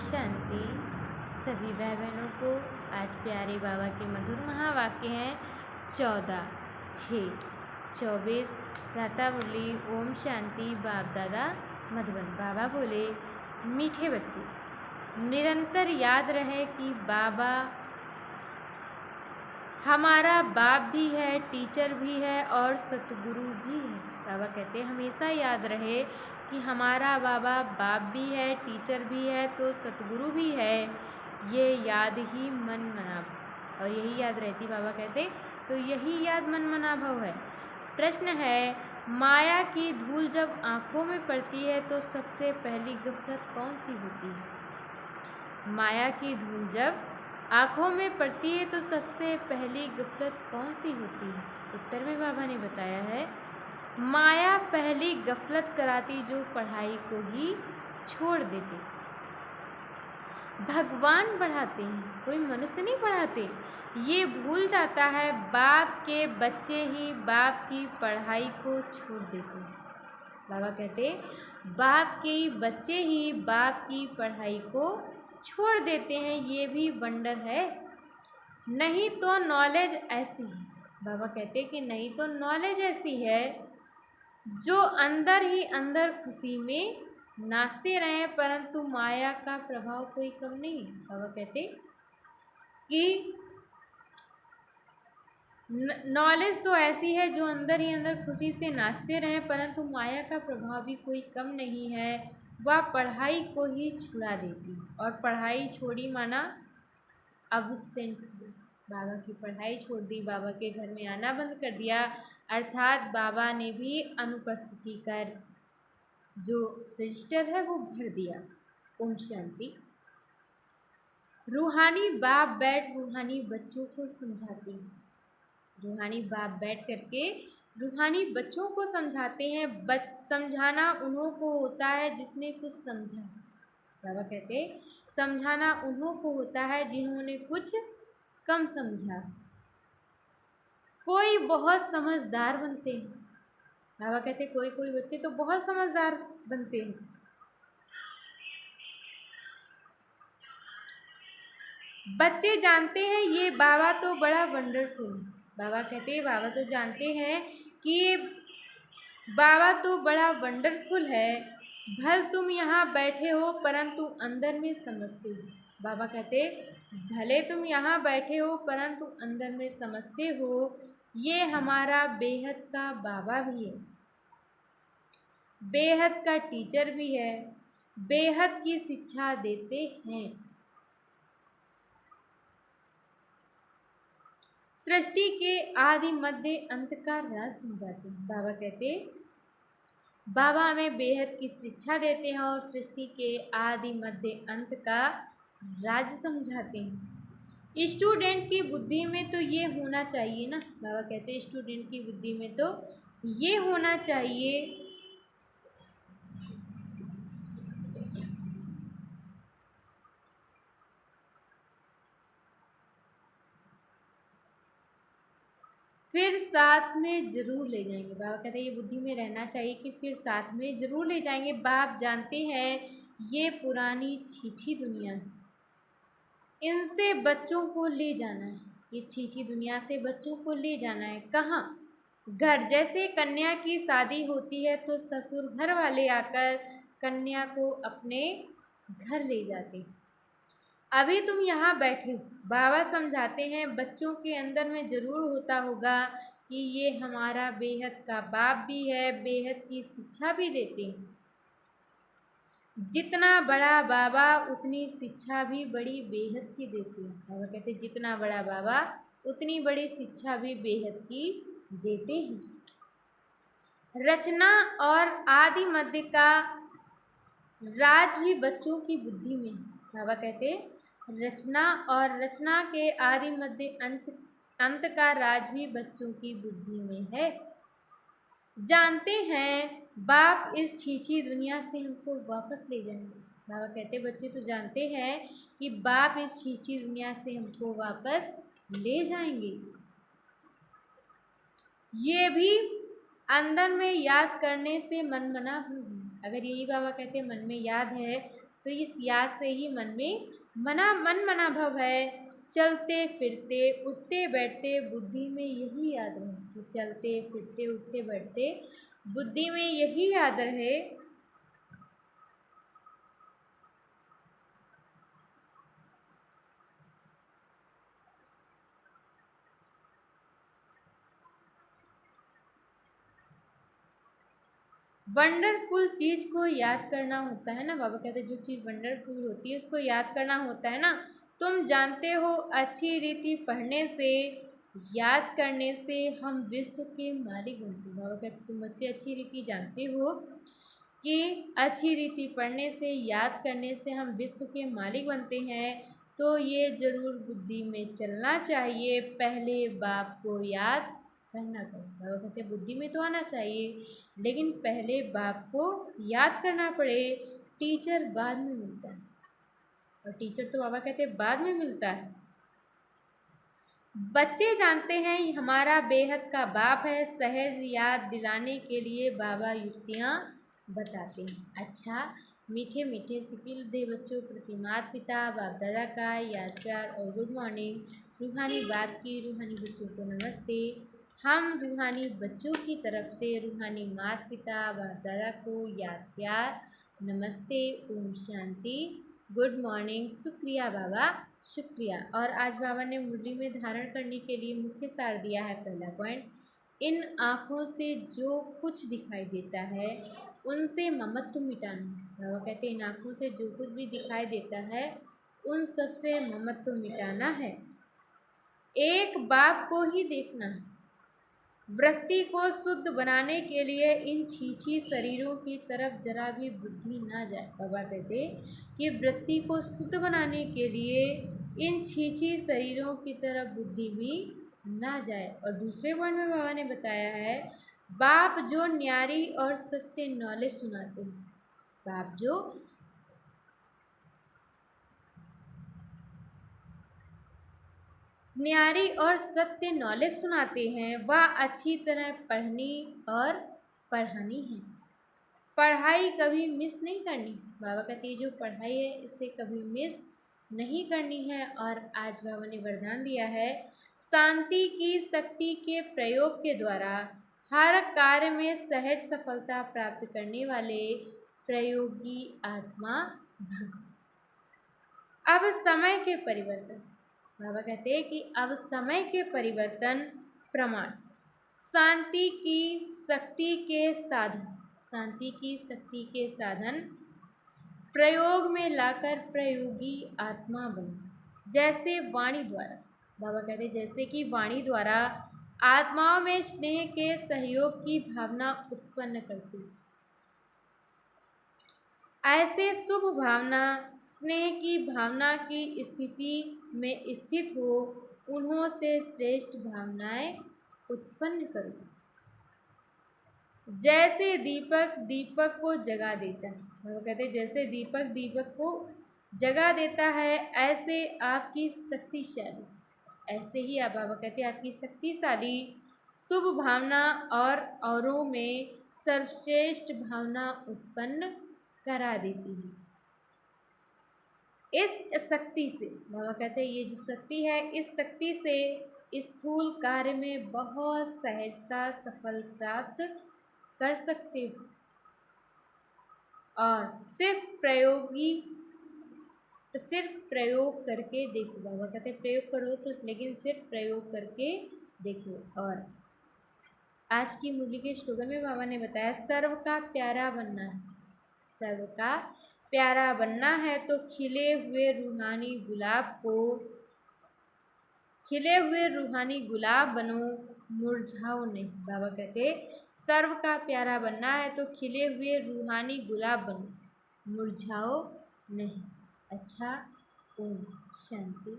शांति। सभी भाई बहनों को आज प्यारे बाबा के मधुर महावाक्य हैं 14/6/24 प्रातः मुरली। ओम शांति। बाप दादा मधुबन। बाबा बोले, मीठे बच्चे, निरंतर याद रहे कि बाबा हमारा बाप भी है, टीचर भी है और सतगुरु भी है। बाबा कहते हमेशा याद रहे कि हमारा बाबा बाप भी है, टीचर भी है, तो सतगुरु भी है। ये याद ही मन मना भव, और यही याद रहती बाबा कहते तो यही याद मन मना भव है। प्रश्न है, माया की धूल जब आँखों में पड़ती है तो सबसे पहली गफलत कौन सी होती है? माया की धूल जब आँखों में पड़ती है तो सबसे पहली गफलत कौन सी होती है? उत्तर में बाबा ने बताया है, माया पहली गफलत कराती जो पढ़ाई को ही छोड़ देते। भगवान पढ़ाते हैं, कोई मनुष्य नहीं पढ़ाते। ये भूल जाता है बाप के बच्चे ही बाप की पढ़ाई को छोड़ देते हैं। बाबा कहते बाप के बच्चे ही बाप की पढ़ाई को छोड़ देते हैं। ये भी वंडर है। नहीं तो नॉलेज ऐसी है, बाबा कहते कि नहीं तो नॉलेज ऐसी है जो अंदर ही अंदर खुशी में नाचते रहें, परंतु माया का प्रभाव कोई कम नहीं है। बाबा कहते कि नॉलेज तो ऐसी है जो अंदर ही अंदर खुशी से नाचते रहें, परंतु माया का प्रभाव भी कोई कम नहीं है। वह पढ़ाई को ही छुड़ा देती, और पढ़ाई छोड़ी माना अब्सेंट हुई। बाबा की पढ़ाई छोड़ दी, बाबा के घर में आना बंद कर दिया, अर्थात बाबा ने भी अनुपस्थिति कर जो रजिस्टर है वो भर दिया। ओम शांति। रूहानी बाप बैठ रूहानी बच्चों को समझाते हैं। रूहानी बाप बैठ करके रूहानी बच्चों को समझाते हैं। समझाना उन्हों को होता है जिसने कुछ समझा। बाबा कहते समझाना उन्हों को होता है जिन्होंने कुछ कम समझा। कोई बहुत समझदार बनते हैं। बाबा कहते कोई कोई बच्चे तो बहुत समझदार बनते हैं। बच्चे जानते हैं ये बाबा तो बड़ा वंडरफुल है। बाबा कहते बाबा तो जानते हैं कि बाबा तो बड़ा वंडरफुल है। भल तुम यहाँ बैठे हो परंतु अंदर में समझते हो। बाबा कहते भले तुम यहाँ बैठे हो परंतु अंदर में समझते हो। ये हमारा बेहद का बाबा भी है, बेहद का टीचर भी है, बेहद की शिक्षा देते हैं। सृष्टि के आदि मध्य अंत का राज समझाते हैं। बाबा कहते बाबा हमें बेहद की शिक्षा देते हैं और सृष्टि के आदि मध्य अंत का राज समझाते हैं। स्टूडेंट की बुद्धि में तो ये होना चाहिए ना। बाबा कहते स्टूडेंट की बुद्धि में तो ये होना चाहिए फिर साथ में ज़रूर ले जाएंगे। बाबा कहते हैं ये बुद्धि में रहना चाहिए कि फिर साथ में ज़रूर ले जाएंगे। बाप जानते हैं ये पुरानी छीछी दुनिया है, इनसे बच्चों को ले जाना है। इस छीछी दुनिया से बच्चों को ले जाना है। कहाँ? घर। जैसे कन्या की शादी होती है तो ससुर घर वाले आकर कन्या को अपने घर ले जाते हैं। अभी तुम यहाँ बैठे हो, बाबा समझाते हैं बच्चों के अंदर में ज़रूर होता होगा कि ये हमारा बेहद का बाप भी है, बेहद की शिक्षा भी देते हैं। जितना बड़ा बाबा उतनी शिक्षा भी बड़ी बेहद की देते हैं। बाबा कहते हैं जितना बड़ा बाबा उतनी बड़ी शिक्षा भी बेहद की देते हैं। रचना और आदि मध्य का राज भी बच्चों की बुद्धि में है। बाबा कहते रचना और रचना के आदि मध्य अंत का राज भी बच्चों की बुद्धि में है। जानते हैं बाप इस छीछी दुनिया से हमको वापस ले जाएंगे। बाबा कहते बच्चे तो जानते हैं कि बाप इस छीछी दुनिया से हमको वापस ले जाएंगे। ये भी अंदर में याद करने से मन मना होगी। अगर यही बाबा कहते मन में याद है तो इस याद से ही मन में मन मना भव है। चलते फिरते उठते बैठते बुद्धि में यही याद रहे। तो चलते फिरते उठते बैठते बुद्धि में यही याद रहे। वंडरफुल चीज़ को याद करना होता है ना, बाबा कहते हैं जो चीज़ वंडरफुल होती है उसको याद करना होता है ना। तुम जानते हो अच्छी रीति पढ़ने से, याद करने से हम विश्व के मालिक बनते हैं। बाबा कहते तुम बच्चे अच्छी रीति जानते हो कि अच्छी रीति पढ़ने से, याद करने से हम विश्व के मालिक बनते हैं। तो ये ज़रूर बुद्धि में चलना चाहिए, पहले बाप को याद करना पड़ेगा। बाबा कहते बुद्धि में तो आना चाहिए लेकिन पहले बाप को याद करना पड़े। टीचर बाद में मिलता है, और टीचर तो बाबा कहते बाद में मिलता है। बच्चे जानते हैं हमारा बेहद का बाप है, सहज याद दिलाने के लिए बाबा युक्तियाँ बताते हैं। अच्छा, मीठे मीठे सिकिल दे बच्चों प्रति माता पिता बाप दादा का याद प्यार और गुड मॉर्निंग। रूहानी बाप की रूहानी बच्चों को नमस्ते। हम रूहानी बच्चों की तरफ से रूहानी माता पिता बाप दादा को याद प्यार, नमस्ते, ओम शांति, गुड मॉर्निंग, शुक्रिया बाबा, शुक्रिया। और आज बाबा ने मुरली में धारण करने के लिए मुख्य सार दिया है। पहला पॉइंट, इन आँखों से जो कुछ दिखाई देता है उनसे ममत्व मिटाना। बाबा कहते हैं इन आँखों से जो कुछ भी दिखाई देता है उन सब से ममत्व मिटाना है। एक बाप को ही देखना है। वृत्ति को शुद्ध बनाने के लिए इन छीछी शरीरों की तरफ जरा भी बुद्धि ना जाए। बाबा कहते कि वृत्ति को शुद्ध बनाने के लिए इन छीछी शरीरों की तरफ बुद्धि भी ना जाए। और दूसरे पॉइंट में बाबा ने बताया है, बाप जो न्यारी और सत्य नॉलेज सुनाते हैं। बाप जो न्यारी और सत्य नॉलेज सुनाते हैं, वह अच्छी तरह पढ़नी और पढ़ानी है। पढ़ाई कभी मिस नहीं करनी। बाबा कहते हैं जो पढ़ाई है इसे कभी मिस नहीं करनी है। और आज बाबा ने वरदान दिया है, शांति की शक्ति के प्रयोग के द्वारा हर कार्य में सहज सफलता प्राप्त करने वाले प्रयोगी आत्मा भव। अब समय के परिवर्तन, बाबा कहते हैं कि अब समय के परिवर्तन प्रमाण शांति की शक्ति के साधन, शांति की शक्ति के साधन प्रयोग में लाकर प्रयोगी आत्मा बने। जैसे वाणी द्वारा, बाबा कहते हैं जैसे कि वाणी द्वारा आत्माओं में स्नेह के सहयोग की भावना उत्पन्न करती, ऐसे शुभ भावना स्नेह की भावना की स्थिति में स्थित हो, उन्हों से श्रेष्ठ भावनाएं उत्पन्न करो। जैसे दीपक दीपक को जगा देता है। वो कहते हैं जैसे दीपक दीपक को जगा देता है, ऐसे आपकी शक्तिशाली, ऐसे ही आप, बाबा कहते हैं आपकी शक्तिशाली शुभ भावना और औरों में सर्वश्रेष्ठ भावना उत्पन्न करा देती है। इस शक्ति से, बाबा कहते हैं ये जो शक्ति है, इस शक्ति से स्थूल कार्य में बहुत सहजता सफल प्राप्त कर सकते हो। और सिर्फ प्रयोग करके देखो। बाबा कहते हैं प्रयोग करो तो, लेकिन सिर्फ प्रयोग करके देखो। और आज की मुरली के स्लोगन में बाबा ने बताया, सर्व का प्यारा बनना है। सर्व का प्यारा बनना है तो खिले हुए रूहानी गुलाब बनो, मुरझाओ नहीं। बाबा कहते सर्व का प्यारा बनना है तो खिले हुए रूहानी गुलाब बनो, मुरझाओ नहीं। अच्छा, ओम शांति।